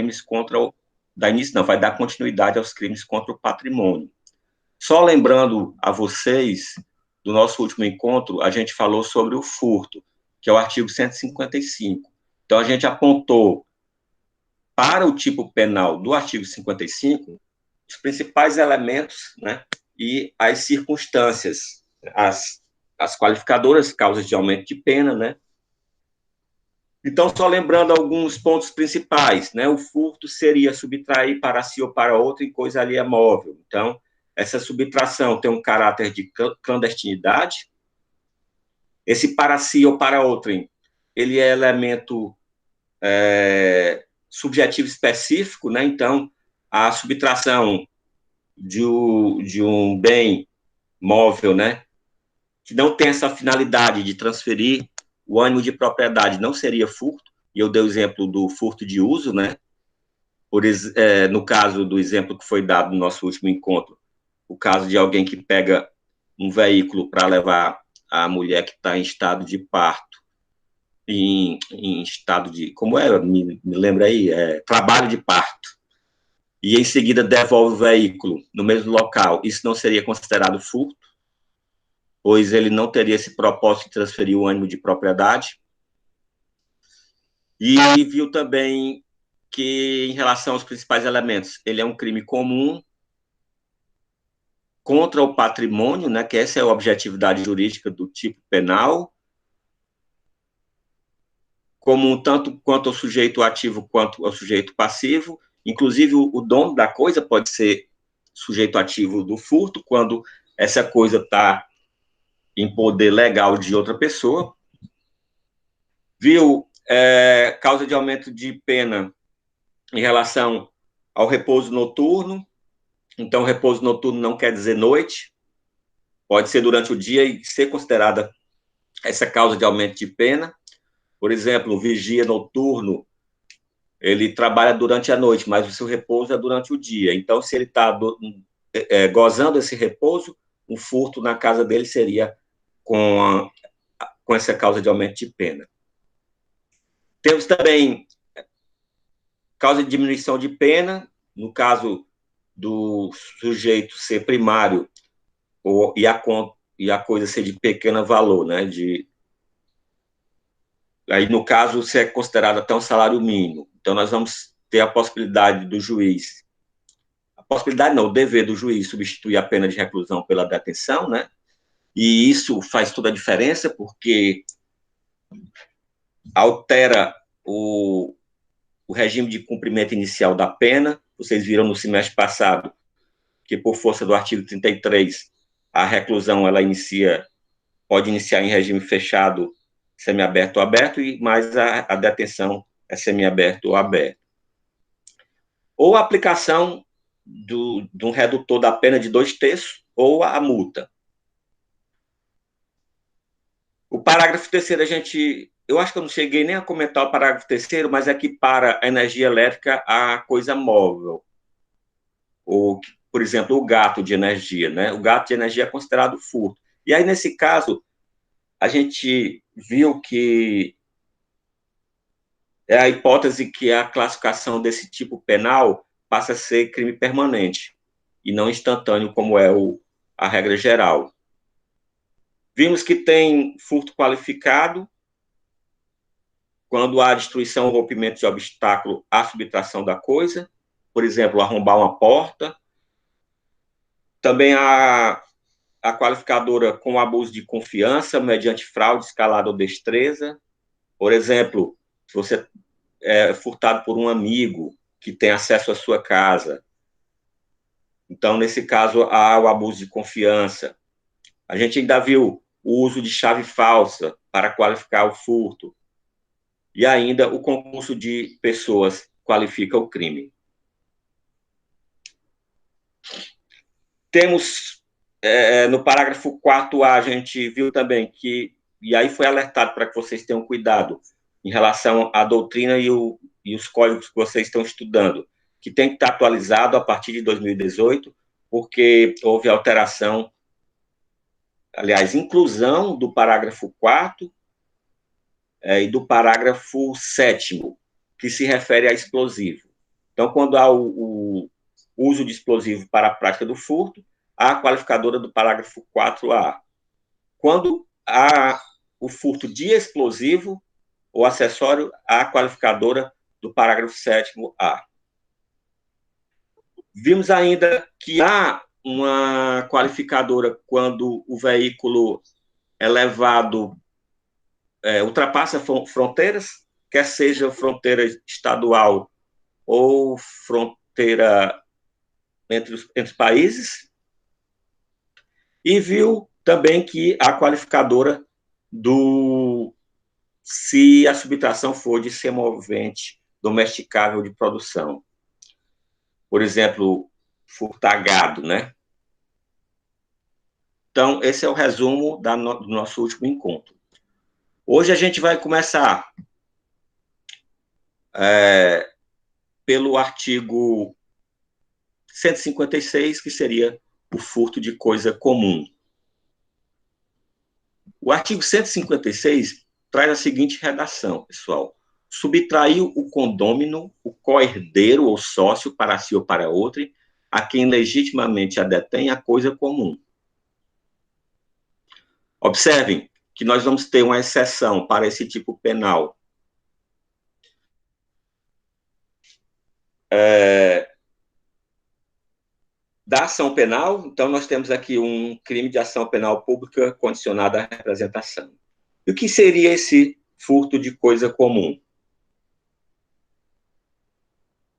crimes contra o... Da início, não, vai dar continuidade aos crimes contra o patrimônio. Só lembrando a vocês, do nosso último encontro, a gente falou sobre o furto, que é o artigo 155. Então, a gente apontou para o tipo penal do artigo 55 os principais elementos, né, e as circunstâncias, as qualificadoras, causas de aumento de pena, né. Então, só lembrando alguns pontos principais, né, o furto seria subtrair para si ou para outro em coisa alheia móvel. Então, essa subtração tem um caráter de clandestinidade. Esse para si ou para outrem, ele é elemento subjetivo específico, né? Então, a subtração de um bem móvel, né, que não tem essa finalidade de transferir o ânimo de propriedade, não seria furto. E eu dei o exemplo do furto de uso, né? No caso do exemplo que foi dado no nosso último encontro, o caso de alguém que pega um veículo para levar a mulher que está em estado de parto, em estado de... Como é? Me lembra aí? Trabalho de parto. E em seguida devolve o veículo no mesmo local. Isso não seria considerado furto, pois ele não teria esse propósito de transferir o ânimo de propriedade. E viu também que, em relação aos principais elementos, ele é um crime comum contra o patrimônio, né, que essa é a objetividade jurídica do tipo penal, comum tanto quanto ao sujeito ativo quanto ao sujeito passivo. Inclusive, o dono da coisa pode ser sujeito ativo do furto, quando essa coisa está em poder legal de outra pessoa. Viu causa de aumento de pena em relação ao repouso noturno. Então, repouso noturno não quer dizer noite, pode ser durante o dia e ser considerada essa causa de aumento de pena. Por exemplo, o vigia noturno, ele trabalha durante a noite, mas o seu repouso é durante o dia. Então, se ele está gozando esse repouso, um furto na casa dele seria com essa causa de aumento de pena. Temos também causa de diminuição de pena, no caso do sujeito ser primário e a coisa ser de pequeno valor, né? Aí, no caso, se é considerado até um salário mínimo. Então, nós vamos ter a possibilidade do juiz, o dever do juiz substituir a pena de reclusão pela detenção, né? E isso faz toda a diferença, porque altera o regime de cumprimento inicial da pena. Vocês viram no semestre passado que, por força do artigo 33, a reclusão ela pode iniciar em regime fechado, semiaberto ou aberto, mas a detenção é semiaberto ou aberto. Ou a aplicação de um redutor da pena de 2/3, ou a multa. O parágrafo 3º, eu acho que eu não cheguei nem a comentar o parágrafo 3º, mas equipara a energia elétrica a coisa móvel. Ou, por exemplo, o gato de energia, né? O gato de energia é considerado furto. E aí, nesse caso, a gente viu que é a hipótese que a classificação desse tipo penal passa a ser crime permanente e não instantâneo, como é a regra geral. Vimos que tem furto qualificado quando há destruição ou rompimento de obstáculo à subtração da coisa, por exemplo, arrombar uma porta. Também há a qualificadora com abuso de confiança mediante fraude, escalada ou destreza. Por exemplo, se você é furtado por um amigo que tem acesso à sua casa. Então, nesse caso, há o abuso de confiança. A gente ainda viu o uso de chave falsa para qualificar o furto. E ainda o concurso de pessoas qualifica o crime. Temos, no parágrafo 4A, a gente viu também que, e aí foi alertado para que vocês tenham cuidado em relação à doutrina e os códigos que vocês estão estudando, que tem que estar atualizado a partir de 2018, porque houve alteração, aliás, inclusão do parágrafo 4º e do parágrafo 7º, que se refere a explosivo. Então, quando há o uso de explosivo para a prática do furto, há a qualificadora do parágrafo 4A. Quando há o furto de explosivo ou acessório, há a qualificadora do parágrafo 7º-A. Vimos ainda que há uma qualificadora quando o veículo é levado, ultrapassa fronteiras, quer seja fronteira estadual ou fronteira entre os países, e viu também que a qualificadora do se a subtração for de semovente domesticável de produção. Por exemplo, furtar gado, né? Então, esse é o resumo do nosso último encontro. Hoje a gente vai começar pelo artigo 156, que seria o furto de coisa comum. O artigo 156 traz a seguinte redação, pessoal. Subtraiu o condômino, o co-herdeiro ou sócio para si ou para outro, a quem legitimamente a detém a coisa comum. Observem que nós vamos ter uma exceção para esse tipo penal. Da ação penal, então nós temos aqui um crime de ação penal pública condicionada à representação. E o que seria esse furto de coisa comum?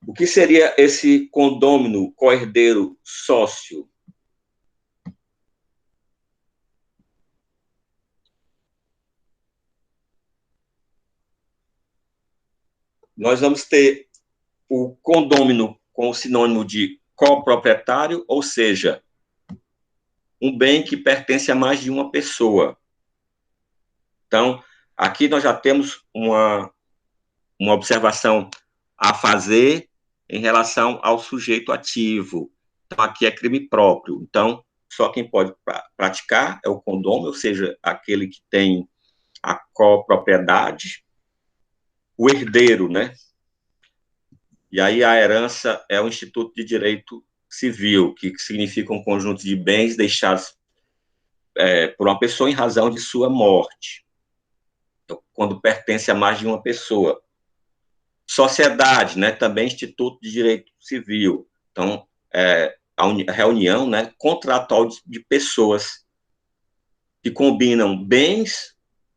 O que seria esse condômino, co-herdeiro, sócio? Nós vamos ter o condômino com o sinônimo de coproprietário, ou seja, um bem que pertence a mais de uma pessoa. Então, aqui nós já temos uma observação a fazer em relação ao sujeito ativo. Então, aqui é crime próprio. Então, só quem pode praticar é o condômino, ou seja, aquele que tem a copropriedade, o herdeiro, né? E aí a herança é o Instituto de Direito Civil, que significa um conjunto de bens deixados por uma pessoa em razão de sua morte, então, quando pertence a mais de uma pessoa. Sociedade, né, também Instituto de Direito Civil. Então, a reunião, né, contratual de pessoas que combinam bens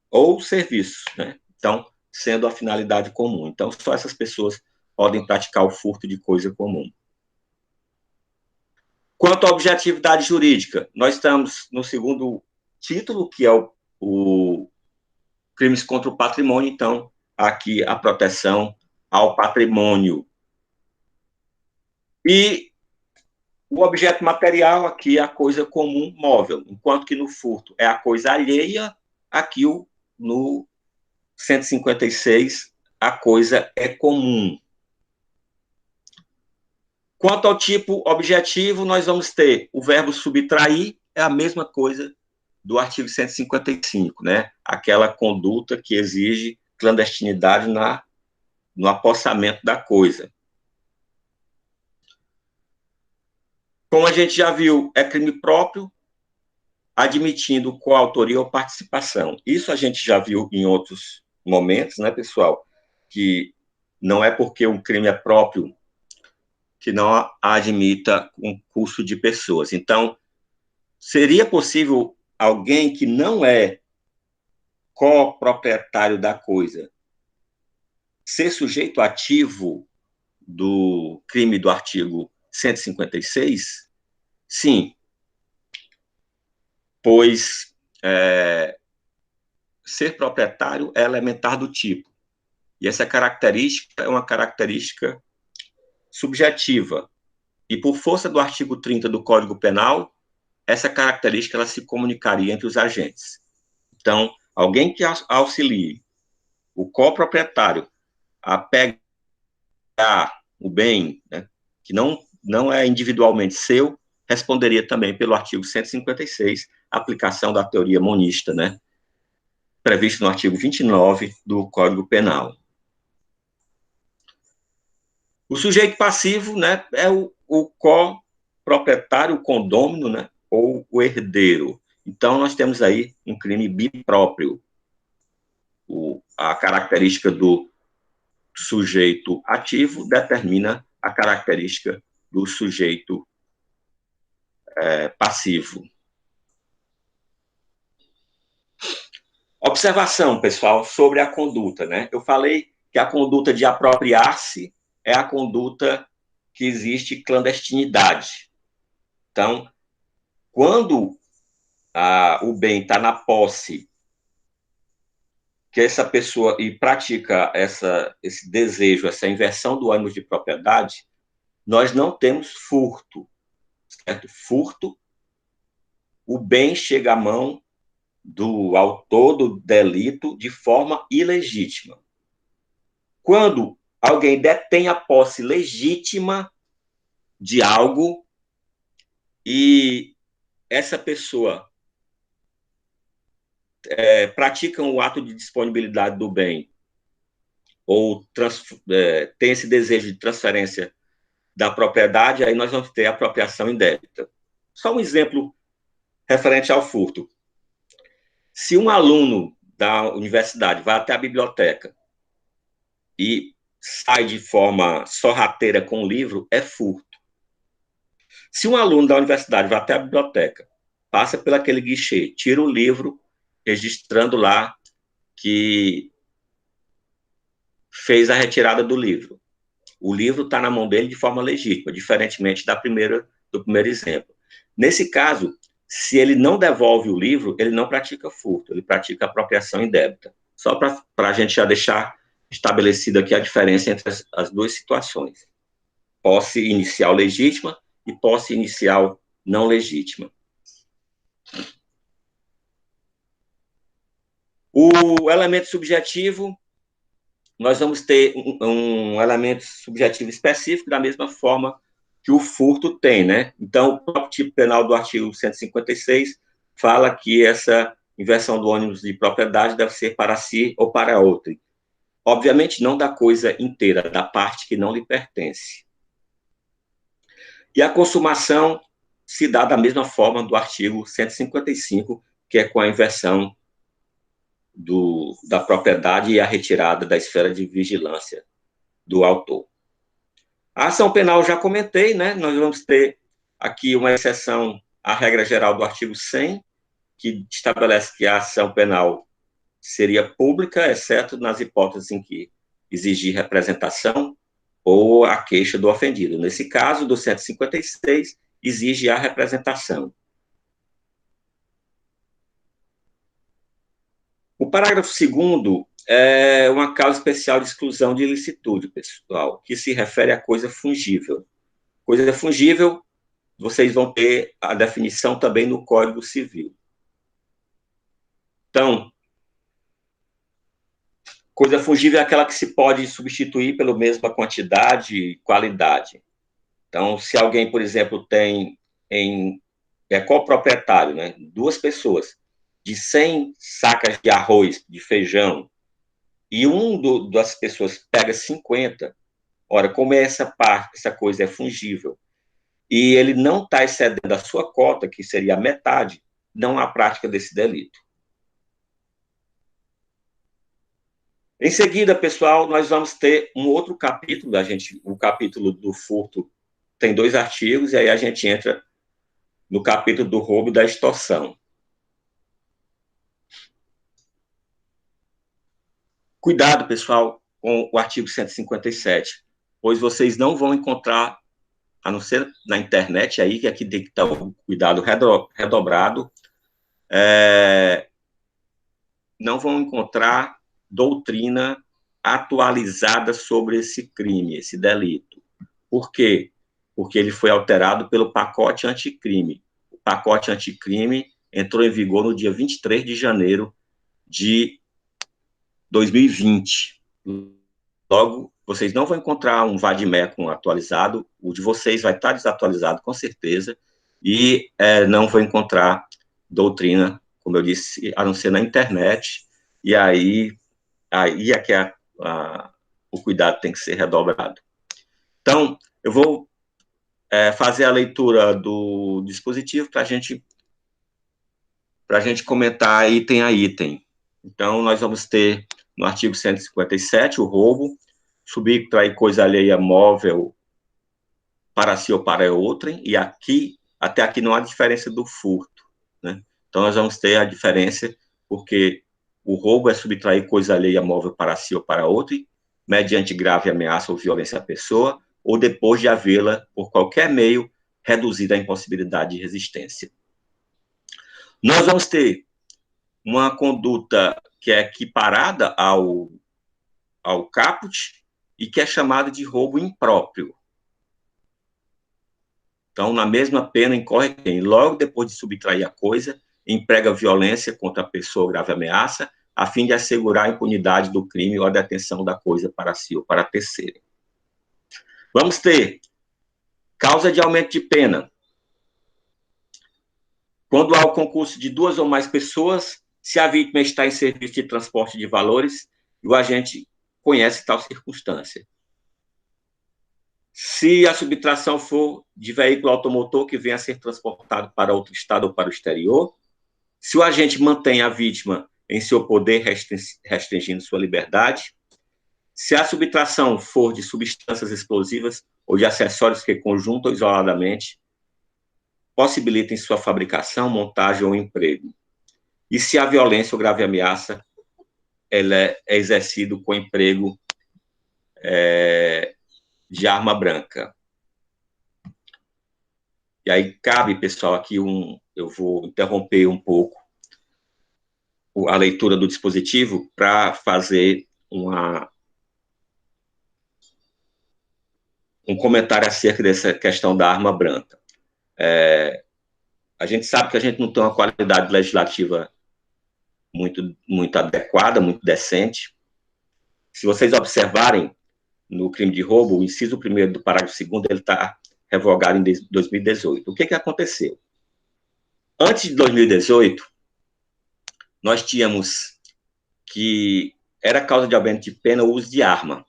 ou serviços, né? Então, sendo a finalidade comum. Então, só essas pessoas podem praticar o furto de coisa comum. Quanto à objetividade jurídica, nós estamos no segundo título, que é o crimes contra o patrimônio, então, aqui a proteção ao patrimônio. E o objeto material aqui é a coisa comum móvel, enquanto que no furto é a coisa alheia, aqui no 156 a coisa é comum. Quanto ao tipo objetivo, nós vamos ter o verbo subtrair, é a mesma coisa do artigo 155, né? Aquela conduta que exige clandestinidade no apossamento da coisa. Como a gente já viu, é crime próprio, admitindo coautoria ou participação. Isso a gente já viu em outros momentos, né, pessoal? Que não é porque um crime é próprio que não admita um curso de pessoas. Então, seria possível alguém que não é coproprietário da coisa ser sujeito ativo do crime do artigo 156? Sim, pois ser proprietário é elementar do tipo. E essa característica é uma característica subjetiva. E por força do artigo 30 do Código Penal, essa característica ela se comunicaria entre os agentes. Então, alguém que auxilie o coproprietário a pegar o bem, né, que não é individualmente seu, responderia também pelo artigo 156, aplicação da teoria monista, né, previsto no artigo 29 do Código Penal. O sujeito passivo, né, é o coproprietário, o condômino, né, ou o herdeiro. Então, nós temos aí um crime bipróprio. A característica do sujeito ativo determina a característica do sujeito passivo. Observação, pessoal, sobre a conduta, né? Eu falei que a conduta de apropriar-se é a conduta que existe clandestinidade. Então, quando o bem está na posse, que essa pessoa e pratica esse desejo, essa inversão do ânimo de propriedade, nós não temos furto, certo? Furto, o bem chega à mão do autor do delito de forma ilegítima. Quando alguém detém a posse legítima de algo e essa pessoa pratica o ato de disponibilidade do bem ou tem esse desejo de transferência da propriedade, aí nós vamos ter apropriação indébita. Só um exemplo referente ao furto. Se um aluno da universidade vai até a biblioteca e sai de forma sorrateira com o livro, é furto. Se um aluno da universidade vai até a biblioteca, passa por aquele guichê, tira o livro, registrando lá que fez a retirada do livro. O livro está na mão dele de forma legítima, diferentemente do primeiro exemplo. Nesse caso, se ele não devolve o livro, ele não pratica furto, ele pratica apropriação indébita. Só para a gente já deixar estabelecida aqui a diferença entre as duas situações. Posse inicial legítima e posse inicial não legítima. O elemento subjetivo, nós vamos ter um elemento subjetivo específico da mesma forma que o furto tem, né? Então, o próprio tipo penal do artigo 156 fala que essa inversão do ônus de propriedade deve ser para si ou para outrem. Obviamente, não da coisa inteira, da parte que não lhe pertence. E a consumação se dá da mesma forma do artigo 155, que é com a inversão da propriedade e a retirada da esfera de vigilância do autor. A ação penal já comentei, né? Nós vamos ter aqui uma exceção à regra geral do artigo 100, que estabelece que a ação penal seria pública, exceto nas hipóteses em que exigir representação ou a queixa do ofendido. Nesse caso, do 156, exige a representação. O parágrafo 2º é uma causa especial de exclusão de ilicitude, pessoal, que se refere à coisa fungível. Coisa fungível, vocês vão ter a definição também no Código Civil. Então, coisa fungível é aquela que se pode substituir pela mesma quantidade e qualidade. Então, se alguém, por exemplo, é coproprietário, né, 2 pessoas, de 100 sacas de arroz, de feijão, e das pessoas pega 50, ora, como essa coisa é fungível, e ele não está excedendo a sua cota, que seria a metade, não há prática desse delito. Em seguida, pessoal, nós vamos ter um outro capítulo, o capítulo do furto tem 2 artigos, e aí a gente entra no capítulo do roubo e da extorsão. Cuidado, pessoal, com o artigo 157, pois vocês não vão encontrar, a não ser na internet aí, que aqui tem que estar o cuidado redobrado, não vão encontrar doutrina atualizada sobre esse crime, esse delito. Por quê? Porque ele foi alterado pelo pacote anticrime. O pacote anticrime entrou em vigor no dia 23 de janeiro de 2020. Logo, vocês não vão encontrar um vade-mecum atualizado, o de vocês vai estar desatualizado, com certeza, e não vão encontrar doutrina, como eu disse, a não ser na internet, e aí é que o cuidado tem que ser redobrado. Então, eu vou fazer a leitura do dispositivo para a gente comentar item a item. Então, nós vamos ter, no artigo 157, o roubo, subtrair coisa alheia móvel para si ou para outrem, e aqui, até aqui não há diferença do furto, né? Então, nós vamos ter a diferença, porque o roubo é subtrair coisa alheia móvel para si ou para outrem, mediante grave ameaça ou violência à pessoa, ou depois de havê-la, por qualquer meio, reduzida à impossibilidade de resistência. Nós vamos ter uma conduta que é equiparada ao caput e que é chamada de roubo impróprio. Então, na mesma pena, incorre quem, logo depois de subtrair a coisa, emprega violência contra a pessoa ou grave ameaça, a fim de assegurar a impunidade do crime ou a detenção da coisa para si ou para terceiro. Vamos ter causa de aumento de pena. Quando há o concurso de 2 ou mais pessoas, se a vítima está em serviço de transporte de valores, o agente conhece tal circunstância. Se a subtração for de veículo automotor que venha a ser transportado para outro estado ou para o exterior, se o agente mantém a vítima em seu poder, restringindo sua liberdade, se a subtração for de substâncias explosivas ou de acessórios que, conjunto ou isoladamente, possibilitem sua fabricação, montagem ou emprego, e se a violência ou grave ameaça ela é exercido com emprego de arma branca. E aí cabe, pessoal, aqui eu vou interromper um pouco a leitura do dispositivo para fazer um comentário acerca dessa questão da arma branca. A gente sabe que a gente não tem uma qualidade legislativa muito adequada, muito decente. Se vocês observarem, no crime de roubo, o inciso 1º do parágrafo 2º, ele está revogado em 2018. O que aconteceu? Antes de 2018, nós tínhamos que era causa de aumento de pena o uso de arma.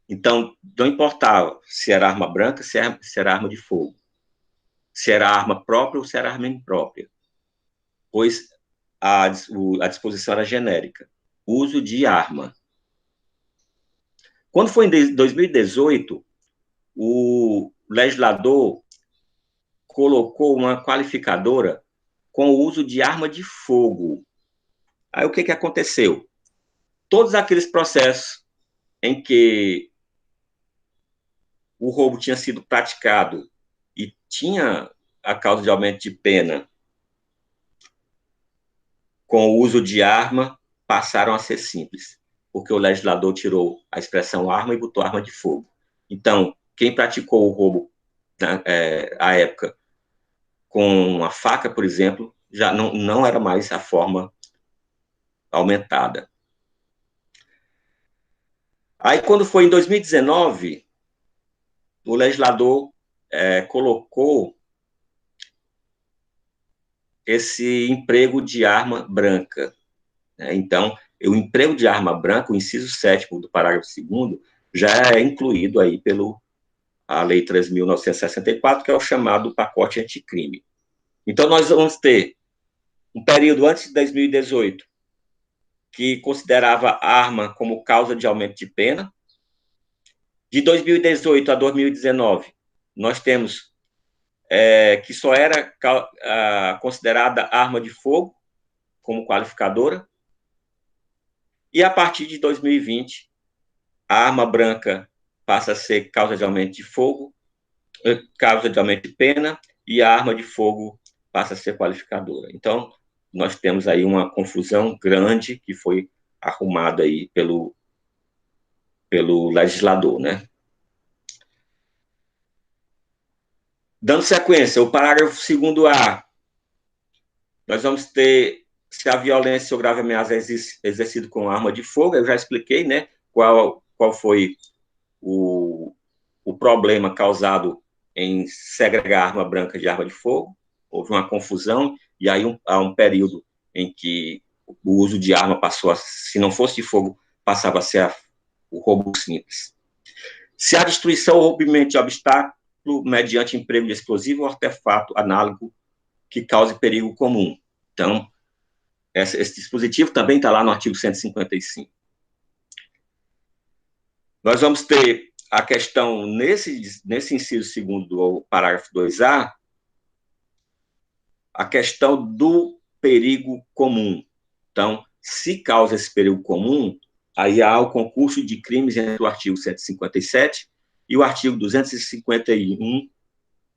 Então, não importava se era arma branca, se era arma de fogo, se era arma própria ou se era arma imprópria, pois a disposição era genérica. Uso de arma. Quando foi em 2018, o legislador colocou uma qualificadora com o uso de arma de fogo. Aí o que aconteceu? Todos aqueles processos em que o roubo tinha sido praticado e tinha a causa de aumento de pena com o uso de arma, passaram a ser simples, porque o legislador tirou a expressão arma e botou arma de fogo. Então, quem praticou o roubo à época com uma faca, por exemplo, já não era mais a forma aumentada. Aí, quando foi em 2019, o legislador colocou esse emprego de arma branca. Né? Então, o emprego de arma branca, o inciso 7º do parágrafo 2º, já é incluído aí a Lei 3.964, que é o chamado pacote anticrime. Então, nós vamos ter um período antes de 2018, que considerava arma como causa de aumento de pena. De 2018 a 2019, nós temos que só era considerada arma de fogo como qualificadora. E a partir de 2020, a arma branca passa a ser causa de aumento de fogo, causa de aumento de pena, e a arma de fogo passa a ser qualificadora. Então, nós temos aí uma confusão grande que foi arrumada aí pelo legislador, né? Dando sequência, o parágrafo 2º-A, nós vamos ter se a violência ou grave ameaça é exercida com arma de fogo. Eu já expliquei, né, qual foi o problema causado em segregar arma branca de arma de fogo. Houve uma confusão, e aí há um período em que o uso de arma passou a, se não fosse de fogo, passava a ser o roubo simples. Se a destruição ou rompimento de obstáculo mediante emprego de explosivo ou artefato análogo que cause perigo comum. Então, esse dispositivo também está lá no artigo 155. Nós vamos ter a questão, nesse inciso segundo do parágrafo 2A, a questão do perigo comum. Então, se causa esse perigo comum, aí há o concurso de crimes entre o artigo 157 e o artigo 251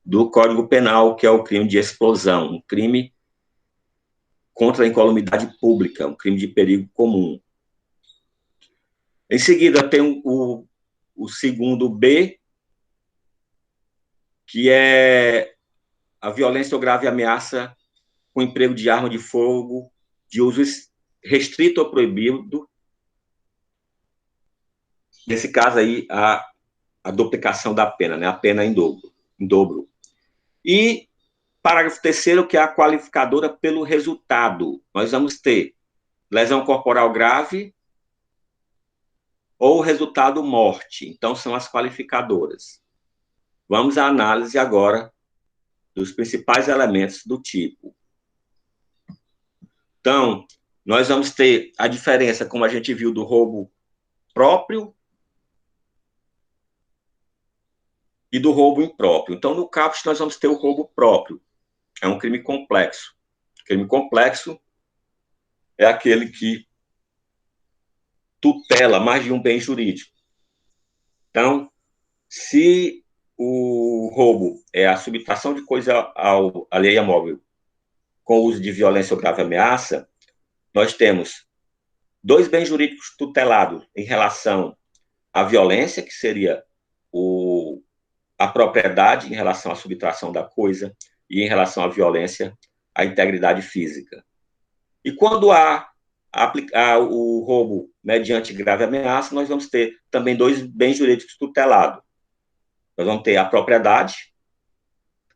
do Código Penal, que é o crime de explosão, um crime contra a incolumidade pública, um crime de perigo comum. Em seguida, tem o segundo B, que é a violência ou grave ameaça com emprego de arma de fogo de uso restrito ou proibido. Nesse caso aí, a duplicação da pena, né? A pena em dobro. E parágrafo 3º, que é a qualificadora pelo resultado. Nós vamos ter lesão corporal grave ou resultado morte. Então, são as qualificadoras. Vamos à análise agora dos principais elementos do tipo. Então, nós vamos ter a diferença, como a gente viu, do roubo próprio e do roubo impróprio. Então, no caput, nós vamos ter o roubo próprio. É um crime complexo. Crime complexo é aquele que tutela mais de um bem jurídico. Então, se o roubo é a subtração de coisa alheia móvel com uso de violência ou grave ameaça, nós temos dois bens jurídicos tutelados em relação à violência, que seria a propriedade em relação à subtração da coisa, e em relação à violência, a integridade física. E quando há o roubo mediante grave ameaça, nós vamos ter também dois bens jurídicos tutelados. Nós vamos ter a propriedade,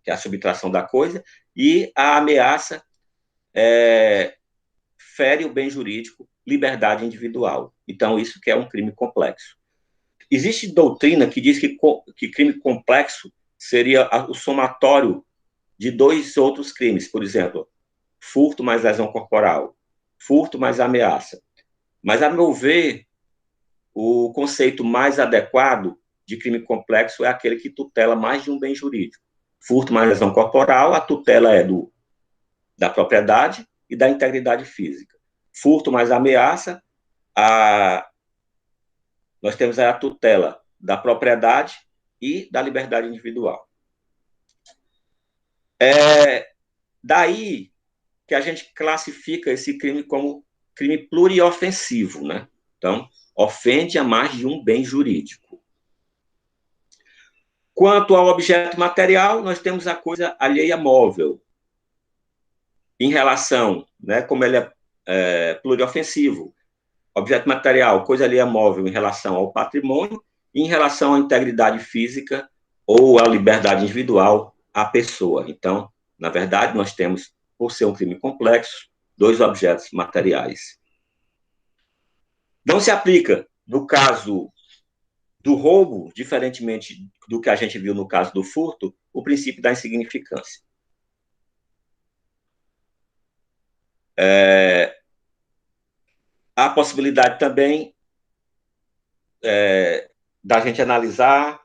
que é a subtração da coisa, e a ameaça fere o bem jurídico, liberdade individual. Então, isso que é um crime complexo. Existe doutrina que diz que crime complexo seria o somatório de dois outros crimes, por exemplo, furto mais lesão corporal, furto mais ameaça. Mas, a meu ver, o conceito mais adequado de crime complexo é aquele que tutela mais de um bem jurídico. Furto mais lesão corporal, a tutela é da propriedade e da integridade física. Furto mais ameaça, nós temos aí a tutela da propriedade e da liberdade individual. Daí que a gente classifica esse crime como crime pluriofensivo, né? Então, ofende a mais de um bem jurídico. Quanto ao objeto material, nós temos a coisa alheia móvel, em relação, né, como ele é pluriofensivo. Objeto material, coisa alheia móvel em relação ao patrimônio e em relação à integridade física ou à liberdade individual à pessoa. Então, na verdade, nós temos, por ser um crime complexo, dois objetos materiais. Não se aplica, no caso do roubo, diferentemente do que a gente viu no caso do furto, o princípio da insignificância. Há a possibilidade também da gente analisar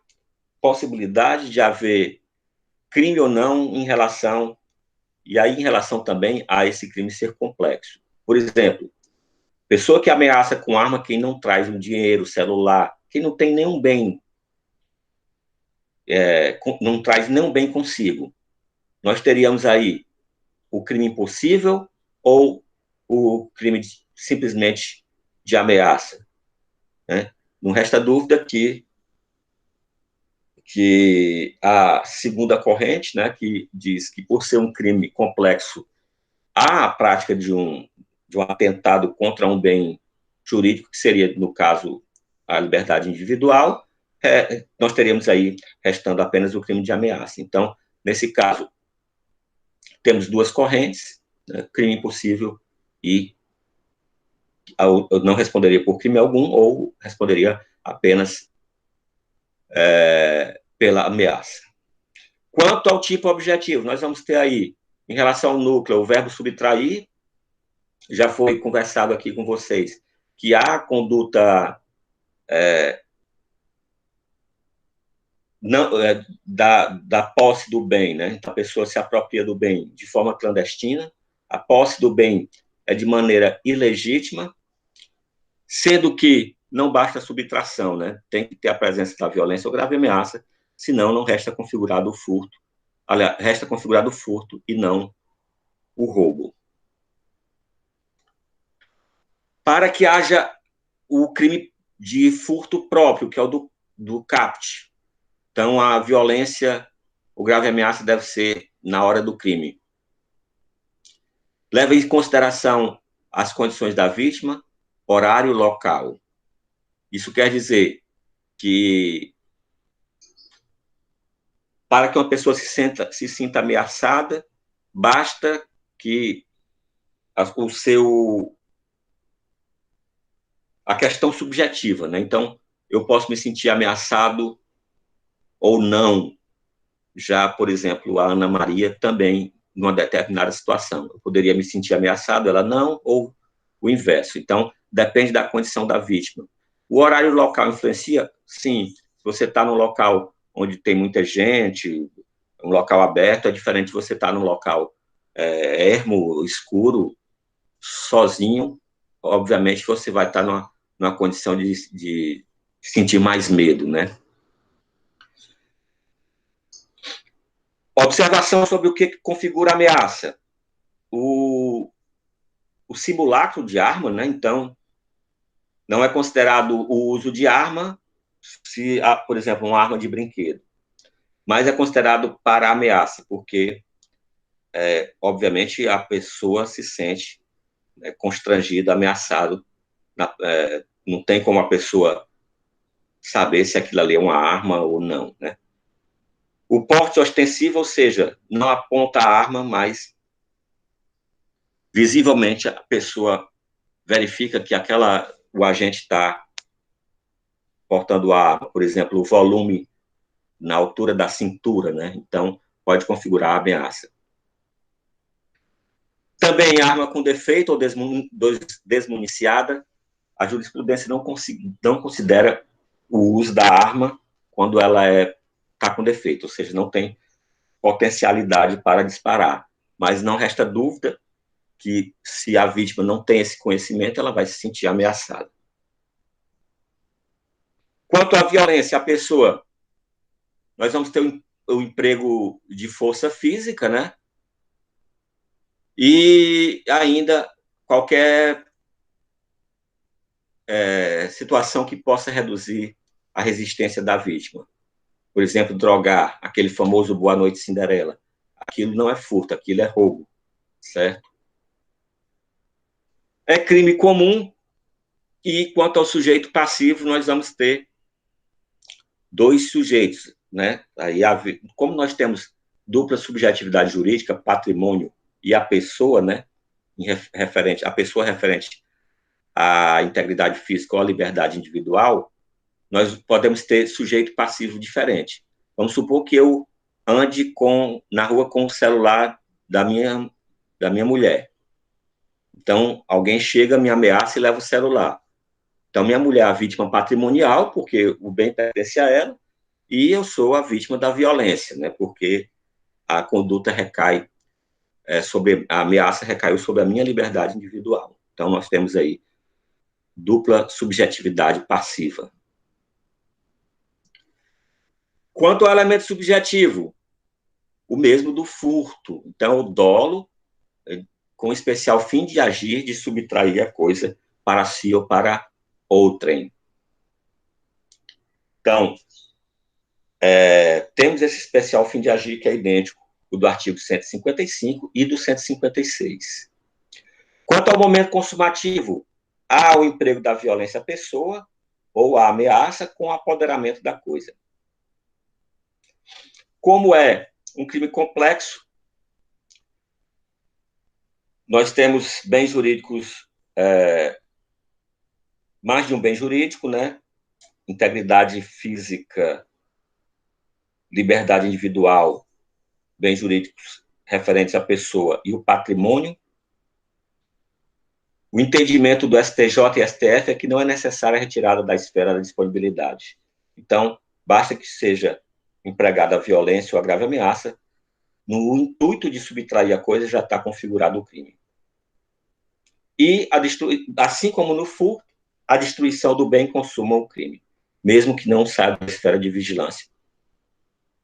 possibilidade de haver crime ou não em relação, e aí em relação também a esse crime ser complexo. Por exemplo, pessoa que ameaça com arma quem não traz um dinheiro, celular, quem não tem nenhum bem, não traz nenhum bem consigo. Nós teríamos aí o crime impossível ou o crime simplesmente de ameaça, né? Não resta dúvida que a segunda corrente, né, que diz que por ser um crime complexo, há a prática de um atentado contra um bem jurídico, que seria, no caso, a liberdade individual, nós teríamos aí restando apenas o crime de ameaça. Então, nesse caso, temos duas correntes, né, crime impossível e eu não responderia por crime algum ou responderia apenas pela ameaça. Quanto ao tipo objetivo, nós vamos ter aí, em relação ao núcleo, o verbo subtrair, já foi conversado aqui com vocês, que há conduta não, da posse do bem, né? Então, a pessoa se apropria do bem de forma clandestina, a posse do bem é de maneira ilegítima, sendo que não basta a subtração, né? Tem que ter a presença da violência ou grave ameaça, senão não resta configurado o furto. Aliás, resta configurado o furto e não o roubo. Para que haja o crime de furto próprio, que é o do CAPT. Então, a violência ou grave ameaça deve ser na hora do crime. Leva em consideração as condições da vítima, horário, local. Isso quer dizer que para que uma pessoa se sinta ameaçada, basta que a questão subjetiva, né? Então, eu posso me sentir ameaçado ou não. Já, por exemplo, a Ana Maria também, numa determinada situação. Eu poderia me sentir ameaçado, ela não, ou o inverso. Então, depende da condição da vítima. O horário local influencia? Sim. Se você está num local onde tem muita gente, um local aberto, é diferente de você estar num local ermo, escuro, sozinho. Obviamente, você vai estar numa condição de sentir mais medo, né? Observação sobre o que configura a ameaça. O simulacro de arma, né? Então, não é considerado o uso de arma, se, por exemplo, uma arma de brinquedo, mas é considerado para ameaça, porque, obviamente, a pessoa se sente constrangida, ameaçada. Não tem como a pessoa saber se aquilo ali é uma arma ou não, né? O porte ostensivo, ou seja, não aponta a arma, mas visivelmente a pessoa verifica que o agente está portando a arma, por exemplo, o volume na altura da cintura, né? Então, pode configurar a ameaça. Também arma com defeito ou desmuniciada, a jurisprudência não considera o uso da arma quando ela está com defeito, ou seja, não tem potencialidade para disparar. Mas não resta dúvida que, se a vítima não tem esse conhecimento, ela vai se sentir ameaçada. Quanto à violência, a pessoa, nós vamos ter o emprego de força física, né? E ainda qualquer situação que possa reduzir a resistência da vítima. Por exemplo, drogar, aquele famoso Boa Noite Cinderela. Aquilo não é furto, aquilo é roubo, certo? É crime comum, e quanto ao sujeito passivo, nós vamos ter dois sujeitos, né? Aí, como nós temos dupla subjetividade jurídica, patrimônio e a pessoa, né? A pessoa referente à integridade física ou à liberdade individual, nós podemos ter sujeito passivo diferente. Vamos supor que eu ande na rua com o celular da minha mulher. Então, alguém chega, me ameaça e leva o celular. Então, minha mulher é a vítima patrimonial, porque o bem pertence a ela, e eu sou a vítima da violência, né? Porque a conduta a ameaça recaiu sobre a minha liberdade individual. Então, nós temos aí dupla subjetividade passiva. Quanto ao elemento subjetivo, o mesmo do furto. Então, o dolo, com especial fim de agir, de subtrair a coisa para si ou para outrem. Então, temos esse especial fim de agir que é idêntico o do artigo 155 e do 156. Quanto ao momento consumativo, há o emprego da violência à pessoa ou a ameaça com o apoderamento da coisa. Como é um crime complexo, nós temos bens jurídicos, mais de um bem jurídico, né? integridade física, liberdade individual, bens jurídicos referentes à pessoa e o patrimônio. O entendimento do STJ e STF é que não é necessária a retirada da esfera da disponibilidade. Então, basta que seja empregada a violência ou a grave ameaça, no intuito de subtrair a coisa, já está configurado o crime. E, assim como no furto, a destruição do bem consuma o crime, mesmo que não saia da esfera de vigilância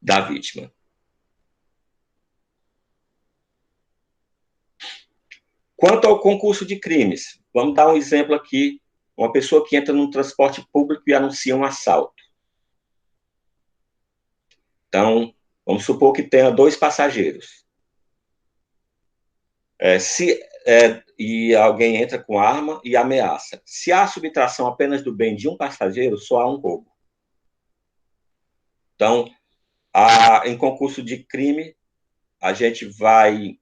da vítima. Quanto ao concurso de crimes, vamos dar um exemplo aqui, uma pessoa que entra num transporte público e anuncia um assalto. Então, vamos supor que tenha 2 passageiros. E alguém entra com arma e ameaça. Se há subtração apenas do bem de um passageiro, só há um roubo. Então, em concurso de crime, a gente vai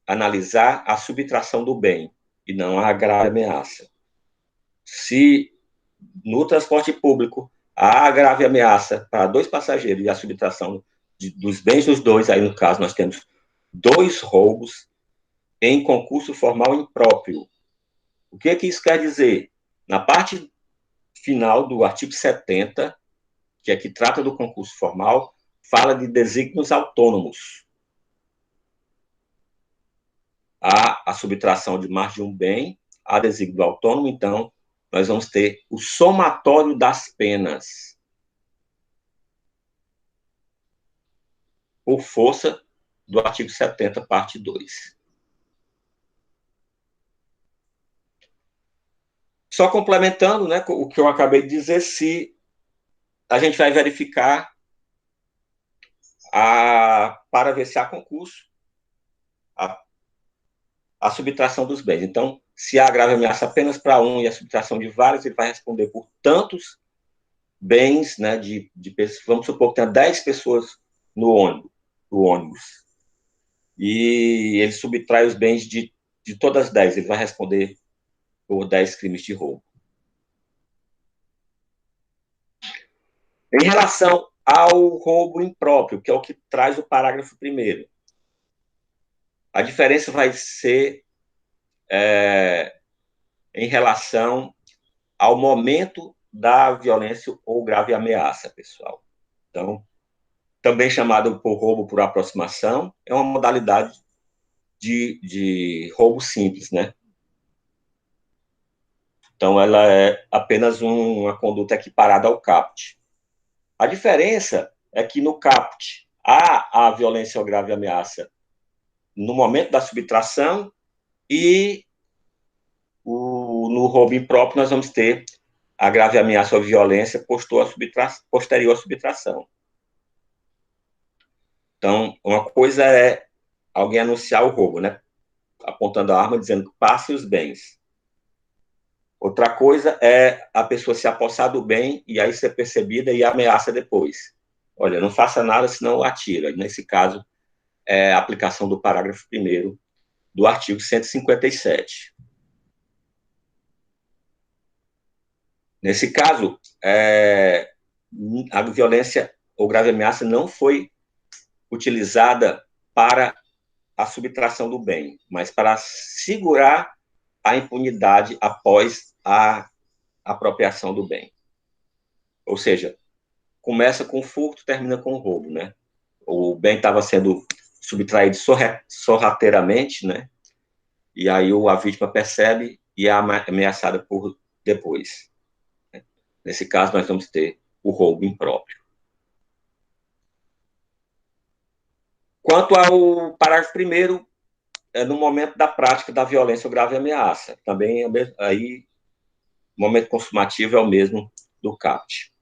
analisar a subtração do bem e não a grave ameaça. Se no transporte público há grave ameaça para 2 passageiros e a subtração dos bens dos 2, aí no caso nós temos 2 roubos em concurso formal impróprio. O que isso quer dizer? Na parte final do artigo 70, que é que trata do concurso formal, fala de desígnios autônomos. Há a subtração de mais de um bem, há desígnio autônomo, então nós vamos ter o somatório das penas por força do artigo 70, parte 2. Só complementando, né, o que eu acabei de dizer, se a gente vai verificar para ver se há concurso a subtração dos bens. Então, se há grave ameaça apenas para um e a subtração de vários, ele vai responder por tantos bens, né, vamos supor que tenha 10 pessoas no ônibus, e ele subtrai os bens de todas as 10, ele vai responder por 10 crimes de roubo. Em relação ao roubo impróprio, que é o que traz o parágrafo 1º, a diferença vai ser em relação ao momento da violência ou grave ameaça, pessoal. Então, também chamado por roubo por aproximação, é uma modalidade de roubo simples, né? Então, ela é apenas uma conduta equiparada ao caput. A diferença é que no caput há a violência ou grave ameaça no momento da subtração e no roubo impróprio nós vamos ter a grave ameaça ou violência posterior à subtração. Então, uma coisa é alguém anunciar o roubo, né? Apontando a arma, dizendo que passe os bens. Outra coisa é a pessoa se apossar do bem e aí ser percebida e ameaça depois. Olha, não faça nada, senão atira. Nesse caso, é a aplicação do parágrafo 1º do artigo 157. Nesse caso, a violência ou grave ameaça não foi utilizada para a subtração do bem, mas para segurar a impunidade após a apropriação do bem. Ou seja, começa com furto, termina com roubo, né? O bem estava sendo subtraído sorrateiramente, né? E aí a vítima percebe e é ameaçada por depois. Nesse caso, nós vamos ter o roubo impróprio. Quanto ao parágrafo 1º, no momento da prática da violência ou grave ameaça. Também, aí, o momento consumativo é o mesmo do caput.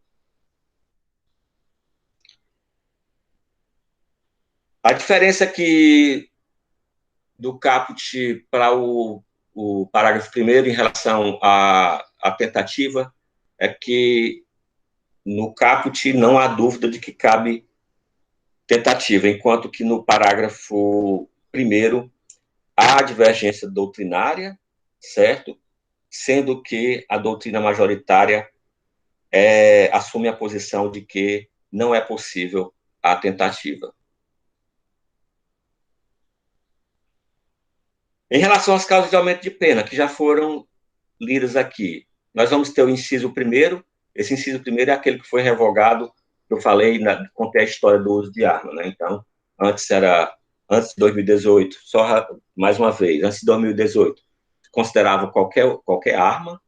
A diferença aqui do caput para o parágrafo 1º em relação à tentativa é que no caput não há dúvida de que cabe tentativa, enquanto que no parágrafo 1º há divergência doutrinária, certo? Sendo que a doutrina majoritária assume a posição de que não é possível a tentativa. Em relação às causas de aumento de pena, que já foram lidas aqui, nós vamos ter o inciso primeiro. Esse inciso primeiro é aquele que foi revogado, que eu falei, contei a história do uso de arma, né? Então, antes de 2018, só mais uma vez, antes de 2018, considerava qualquer arma,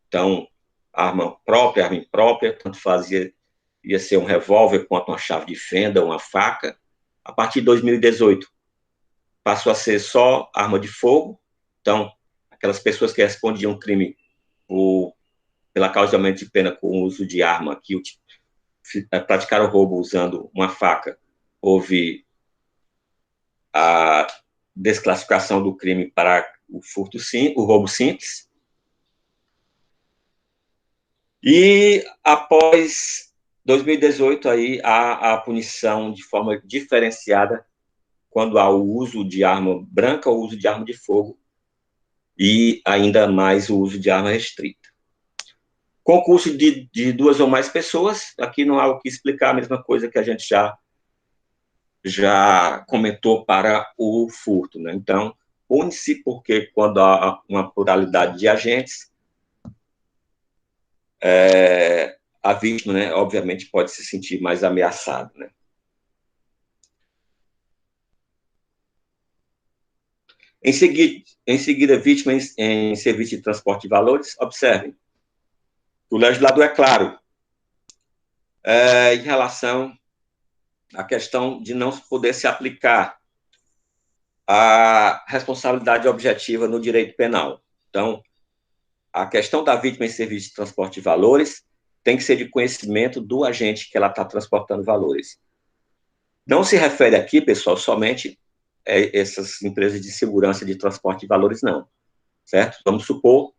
então, arma própria, arma imprópria, tanto fazia, ia ser um revólver quanto uma chave de fenda, uma faca. A partir de 2018, passou a ser só arma de fogo. Então, aquelas pessoas que respondiam crime pela causa de aumento de pena com o uso de arma, que praticaram roubo usando uma faca, houve a desclassificação do crime para o roubo simples. E após 2018, aí, há a punição de forma diferenciada quando há o uso de arma branca ou o uso de arma de fogo, e ainda mais o uso de arma restrita. Concurso de 2 ou mais pessoas, aqui não há o que explicar, a mesma coisa que a gente já comentou para o furto, né? Então, pune-se porque quando há uma pluralidade de agentes, a vítima, né, obviamente, pode se sentir mais ameaçada, né? Em seguida, vítima em serviço de transporte de valores, observem, o legislador é claro em relação à questão de não poder se aplicar a responsabilidade objetiva no direito penal. Então, a questão da vítima em serviço de transporte de valores tem que ser de conhecimento do agente que ela está transportando valores. Não se refere aqui, pessoal, somente a essas empresas de segurança de transporte de valores, não, certo? Vamos supor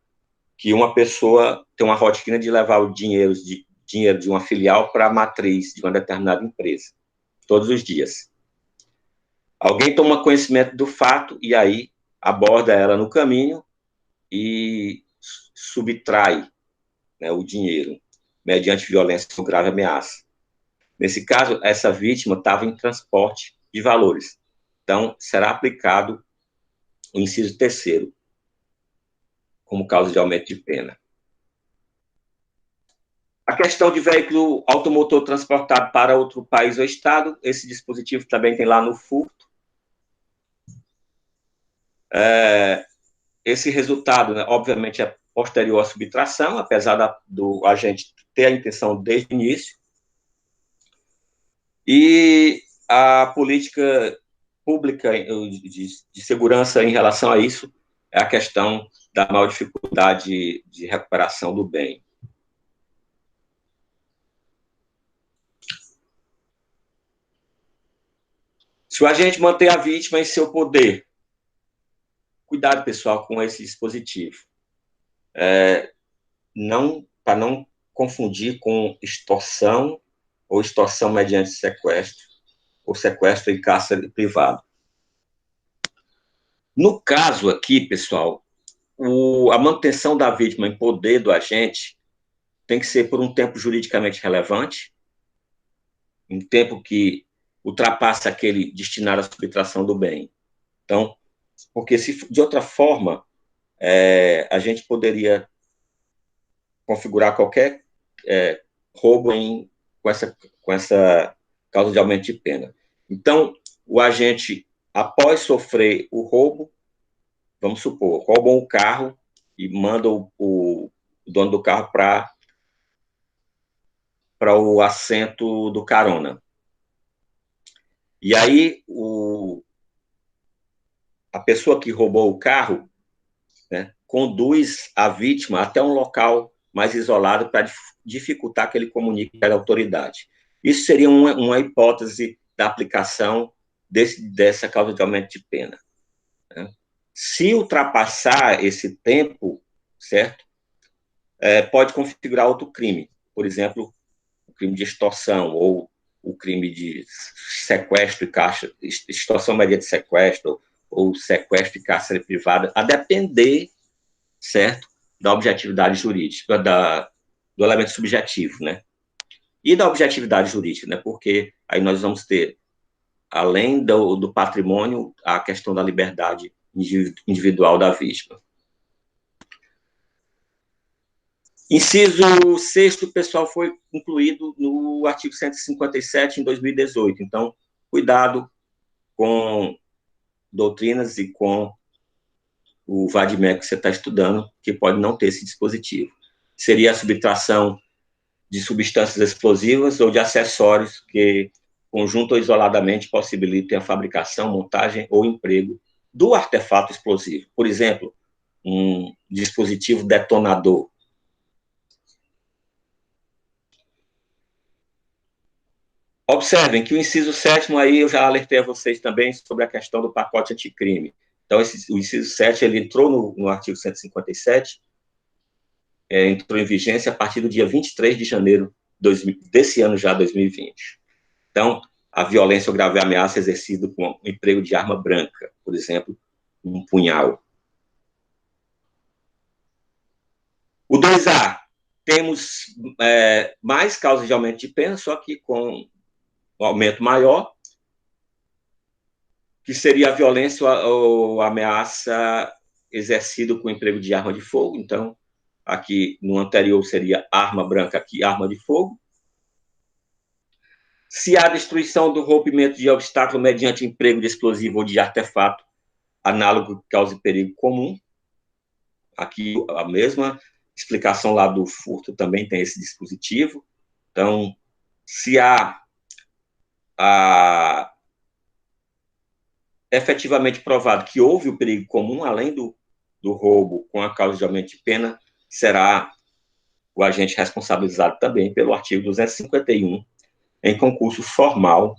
que uma pessoa tem uma rotina de levar o dinheiro de uma filial para a matriz de uma determinada empresa, todos os dias. Alguém toma conhecimento do fato e aí aborda ela no caminho e subtrai, né, o dinheiro, mediante violência ou grave ameaça. Nesse caso, essa vítima estava em transporte de valores. Então, será aplicado o inciso terceiro, como causa de aumento de pena. A questão de veículo automotor transportado para outro país ou estado, esse dispositivo também tem lá no furto. Esse resultado, né, obviamente, é posterior à subtração, apesar do agente ter a intenção desde o início. E a política pública de segurança em relação a isso é a questão da maior dificuldade de recuperação do bem. Se o agente manter a vítima em seu poder, cuidado, pessoal, com esse dispositivo. Para não confundir com extorsão ou extorsão mediante sequestro, ou sequestro em cárcere privado. No caso aqui, pessoal, a manutenção da vítima em poder do agente tem que ser por um tempo juridicamente relevante, um tempo que ultrapassa aquele destinado à subtração do bem. Então, porque se de outra forma, a gente poderia configurar qualquer roubo com essa causa de aumento de pena. Então, o agente, após sofrer o roubo, vamos supor, roubam o carro e mandam o dono do carro para o assento do carona. E aí, a pessoa que roubou o carro, né, conduz a vítima até um local mais isolado para dificultar que ele comunique à autoridade. Isso seria uma hipótese da aplicação dessa causa de aumento de pena, né? Se ultrapassar esse tempo, certo? Pode configurar outro crime, por exemplo, o crime de extorsão ou o crime de sequestro e extorsão mediante sequestro ou sequestro e cárcere privado, a depender, certo, da objetividade jurídica, do elemento subjetivo, né? E da objetividade jurídica, né? Porque aí nós vamos ter, além do patrimônio, a questão da liberdade individual da vítima. Inciso 6º, pessoal, foi incluído no artigo 157, em 2018. Então, cuidado com doutrinas e com o VADMEC que você está estudando, que pode não ter esse dispositivo. Seria a subtração de substâncias explosivas ou de acessórios que, conjunto ou isoladamente, possibilitem a fabricação, montagem ou emprego do artefato explosivo. Por exemplo, um dispositivo detonador. Observem que o inciso 7º aí, eu já alertei a vocês também sobre a questão do pacote anticrime. Então, o inciso 7, ele entrou no artigo 157, entrou em vigência a partir do dia 23 de janeiro desse ano já, 2020. Então, a violência ou grave ameaça exercida com o emprego de arma branca, por exemplo, um punhal. O 2A, temos mais causas de aumento de pena, só que com um aumento maior, que seria a violência ou ameaça exercida com o emprego de arma de fogo. Então, aqui no anterior seria arma branca, aqui arma de fogo. Se há destruição do rompimento de obstáculo mediante emprego de explosivo ou de artefato análogo que cause perigo comum, aqui a mesma explicação lá do furto também tem esse dispositivo. Então, se há efetivamente provado que houve o perigo comum, além do roubo com a causa de aumento de pena, será o agente responsabilizado também pelo artigo 251, em concurso formal,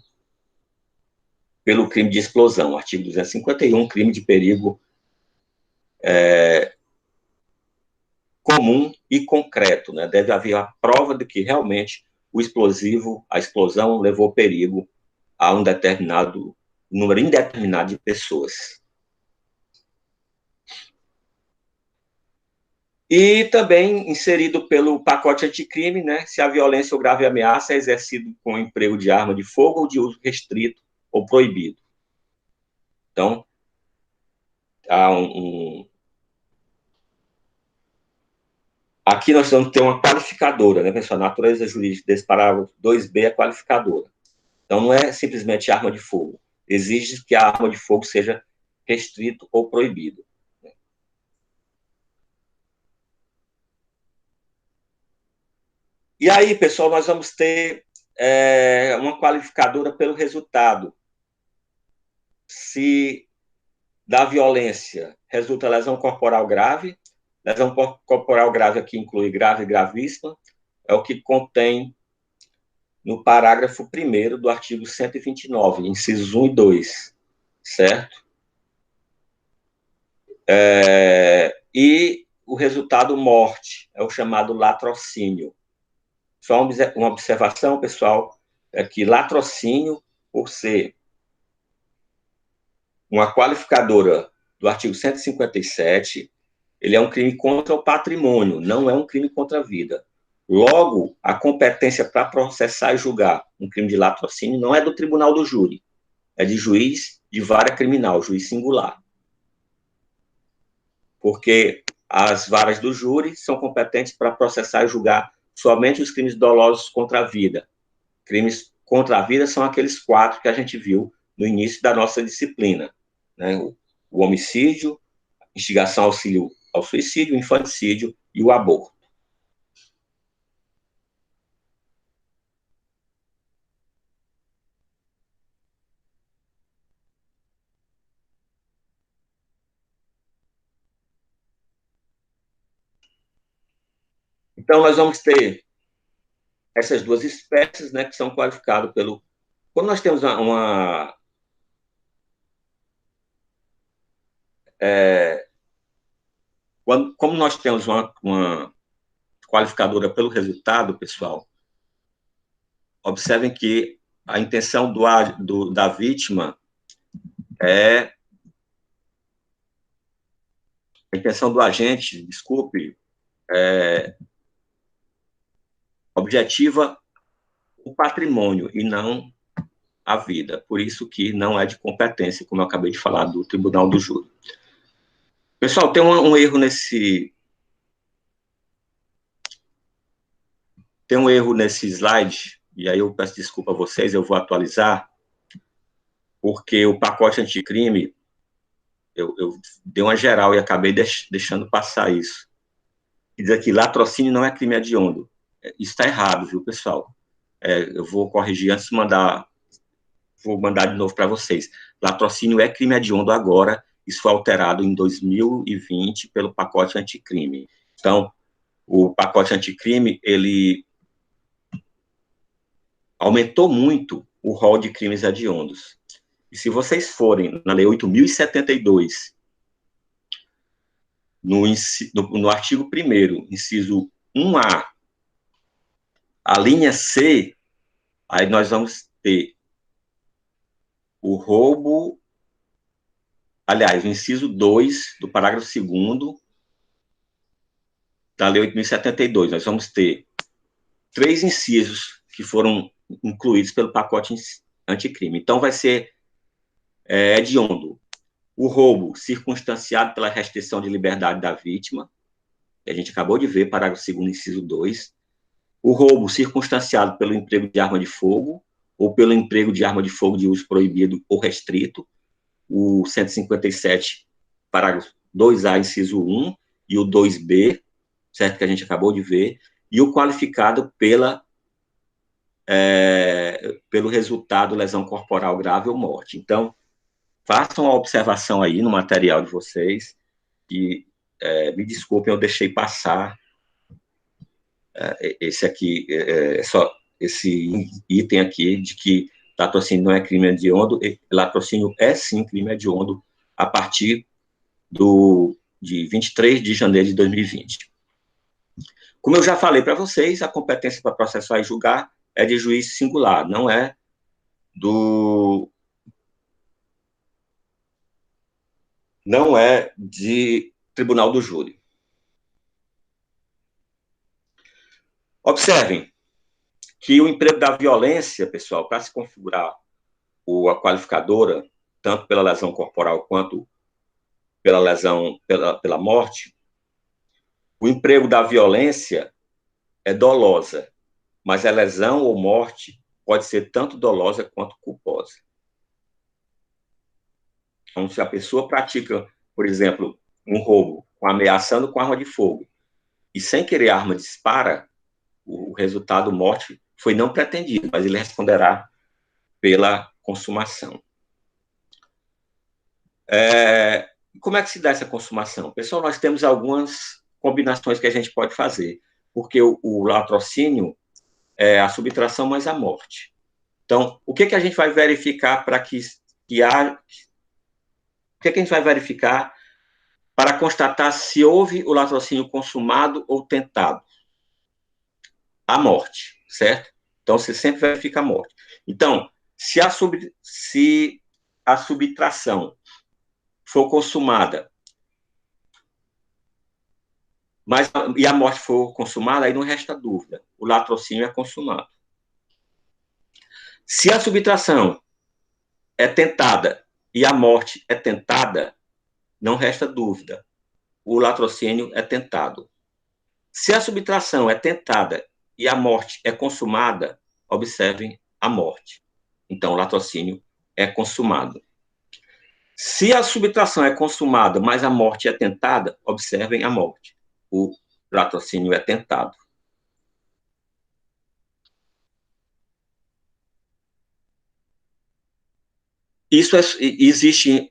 pelo crime de explosão. Artigo 251, crime de perigo comum e concreto, né? Deve haver a prova de que realmente o explosivo, a explosão, levou perigo a um determinado número indeterminado de pessoas. E também inserido pelo pacote anticrime, né, se a violência ou grave ameaça é exercido com o emprego de arma de fogo ou de uso restrito ou proibido. Então, há aqui nós vamos ter uma qualificadora, né, pessoal? A natureza jurídica desse parágrafo 2b é qualificadora. Então, não é simplesmente arma de fogo. Exige que a arma de fogo seja restrito ou proibido. E aí, pessoal, nós vamos ter uma qualificadora pelo resultado. Se da violência resulta lesão corporal grave, lesão corporal grave aqui inclui grave e gravíssima, é o que contém no parágrafo 1º do artigo 129, incisos 1 e 2, certo? E o resultado morte é o chamado latrocínio. Só uma observação, pessoal, é que latrocínio, por ser uma qualificadora do artigo 157, ele é um crime contra o patrimônio, não é um crime contra a vida. Logo, a competência para processar e julgar um crime de latrocínio não é do tribunal do júri, é de juiz de vara criminal, juiz singular. Porque as varas do júri são competentes para processar e julgar somente os crimes dolosos contra a vida. Crimes contra a vida são aqueles 4 que a gente viu no início da nossa disciplina, né? O homicídio, instigação auxílio ao suicídio, o infanticídio e o aborto. Então, nós vamos ter essas duas espécies, né, que são qualificadas pelo... Quando nós temos como nós temos uma qualificadora pelo resultado, pessoal, observem que a intenção da vítima é... A intenção do agente, desculpe, objetiva o patrimônio e não a vida. Por isso que não é de competência, como eu acabei de falar, do Tribunal do Júri. Pessoal, tem um erro nesse... Tem um erro nesse slide, e aí eu peço desculpa a vocês, eu vou atualizar, porque o pacote anticrime, eu dei uma geral e acabei deixando passar isso. Diz aqui, latrocínio não é crime hediondo. Isso está errado, viu, pessoal? Eu vou corrigir antes de mandar, vou mandar de novo para vocês. Latrocínio é crime hediondo agora, isso foi alterado em 2020 pelo pacote anticrime. Então, o pacote anticrime, ele aumentou muito o rol de crimes hediondos. E se vocês forem na Lei 8.072, no artigo 1º, inciso 1A, a linha C, aí nós vamos ter o roubo, aliás, o inciso 2 do parágrafo 2º da Lei 8.072, nós vamos ter 3 incisos que foram incluídos pelo pacote anticrime. Então, vai ser hediondo o roubo circunstanciado pela restrição de liberdade da vítima, que a gente acabou de ver, parágrafo 2º, inciso 2, o roubo circunstanciado pelo emprego de arma de fogo, ou pelo emprego de arma de fogo de uso proibido ou restrito, o 157, parágrafo 2A, inciso 1, e o 2B, certo, que a gente acabou de ver, e o qualificado pelo resultado lesão corporal grave ou morte. Então, façam a observação aí no material de vocês, e me desculpem, eu deixei passar esse aqui, só esse item aqui de que latrocínio não é crime hediondo, latrocínio é sim crime hediondo a partir de 23 de janeiro de 2020. Como eu já falei para vocês, a competência para processar e julgar é de juiz singular, não é de tribunal do júri. Observem que o emprego da violência, pessoal, para se configurar a qualificadora, tanto pela lesão corporal quanto pela lesão, pela morte, o emprego da violência é dolosa, mas a lesão ou morte pode ser tanto dolosa quanto culposa. Então, se a pessoa pratica, por exemplo, um roubo ameaçando com arma de fogo e sem querer a arma dispara, o resultado morte foi não pretendido, mas ele responderá pela consumação. Como é que se dá essa consumação? Pessoal, nós temos algumas combinações que a gente pode fazer, porque o latrocínio é a subtração mais a morte. Então, o que a gente vai verificar para o que a gente vai verificar para constatar se houve o latrocínio consumado ou tentado? A morte, certo? Então, você sempre verifica a morte. Então, se a subtração for consumada, e a morte for consumada, aí não resta dúvida. O latrocínio é consumado. Se a subtração é tentada e a morte é tentada, não resta dúvida. O latrocínio é tentado. Se a subtração é tentada e a morte é consumada, observem a morte. Então, o latrocínio é consumado. Se a subtração é consumada, mas a morte é tentada, observem a morte. O latrocínio é tentado. Existe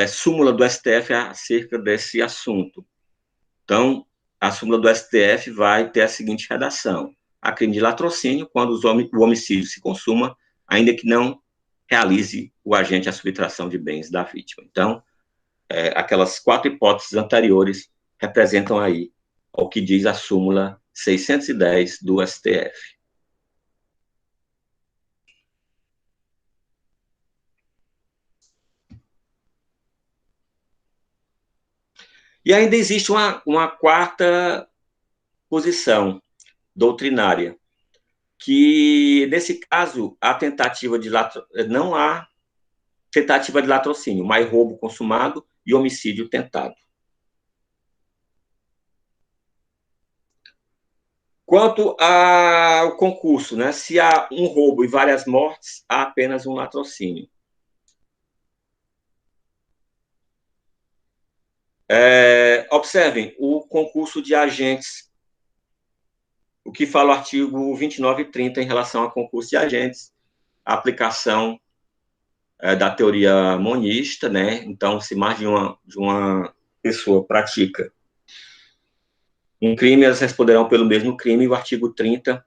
súmula do STF acerca desse assunto. Então, a súmula do STF vai ter a seguinte redação: a crime de latrocínio, quando o homicídio se consuma, ainda que não realize o agente a subtração de bens da vítima. Então, aquelas 4 hipóteses anteriores representam aí o que diz a súmula 610 do STF. E ainda existe uma quarta posição doutrinária, que, nesse caso, não há tentativa de latrocínio, mas roubo consumado e homicídio tentado. Quanto ao concurso, né, se há um roubo e várias mortes, há apenas um latrocínio. Observem o concurso de agentes, o que fala o artigo 29 e 30 em relação a concurso de agentes, a aplicação da teoria monista, né? Então, se mais de uma pessoa pratica um crime, elas responderão pelo mesmo crime, e o artigo 30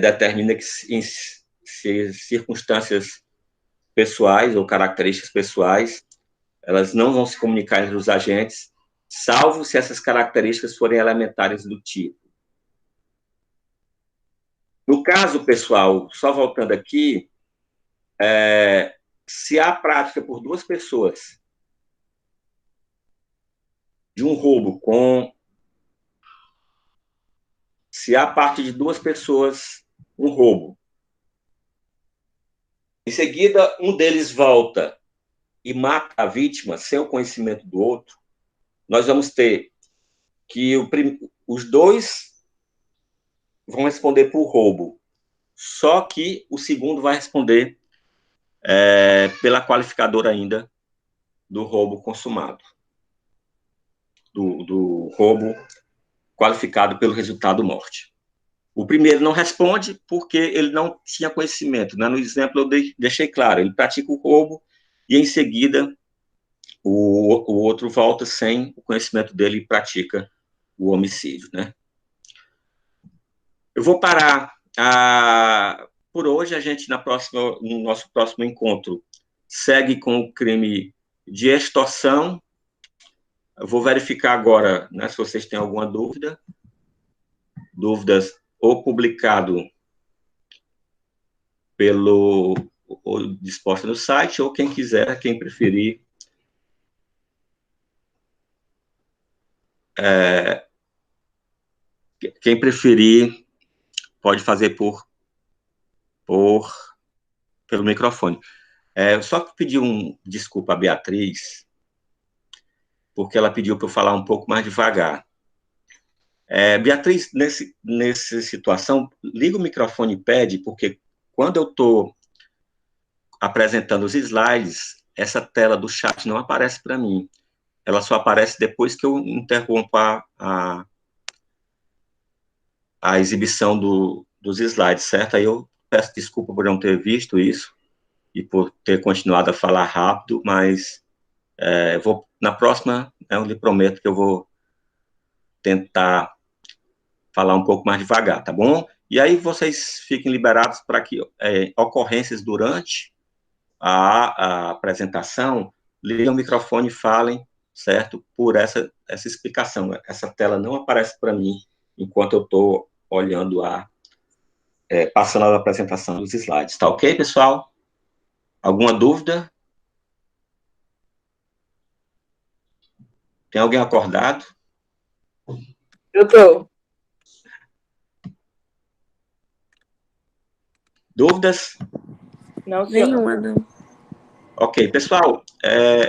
determina que em circunstâncias pessoais ou características pessoais, elas não vão se comunicar entre os agentes, salvo se essas características forem elementares do tipo. No caso, pessoal, só voltando aqui, se há prática por duas pessoas de um roubo se há parte de duas pessoas um roubo, em seguida um deles volta e mata a vítima sem o conhecimento do outro, nós vamos ter que os dois vão responder por roubo, só que o segundo vai responder pela qualificadora ainda do roubo consumado, do roubo qualificado pelo resultado morte. O primeiro não responde porque ele não tinha conhecimento, né? No exemplo eu deixei claro, ele pratica o roubo e em seguida o outro volta sem o conhecimento dele e pratica o homicídio, né? Eu vou parar por hoje. A gente no nosso próximo encontro segue com o crime de extorsão. Eu vou verificar agora, né, se vocês têm alguma dúvidas ou publicado ou disposta no site, ou quem quiser, quem preferir, pode fazer pelo microfone. Eu só pedi desculpa a Beatriz, porque ela pediu para eu falar um pouco mais devagar. Beatriz, nessa situação, liga o microfone e pede, porque quando eu estou apresentando os slides, essa tela do chat não aparece para mim. Ela só aparece depois que eu interrompo a exibição dos slides, certo? Aí eu peço desculpa por não ter visto isso e por ter continuado a falar rápido, mas na próxima, eu lhe prometo que eu vou tentar falar um pouco mais devagar, tá bom? E aí vocês fiquem liberados para que ocorrências durante a apresentação, liguem o microfone e falem, certo? Por essa explicação. Essa tela não aparece para mim enquanto eu estou olhando passando a apresentação dos slides. Tá ok, pessoal? Alguma dúvida? Tem alguém acordado? Eu tô. Dúvidas? Não, senhor. Nenhuma, não. Ok, pessoal,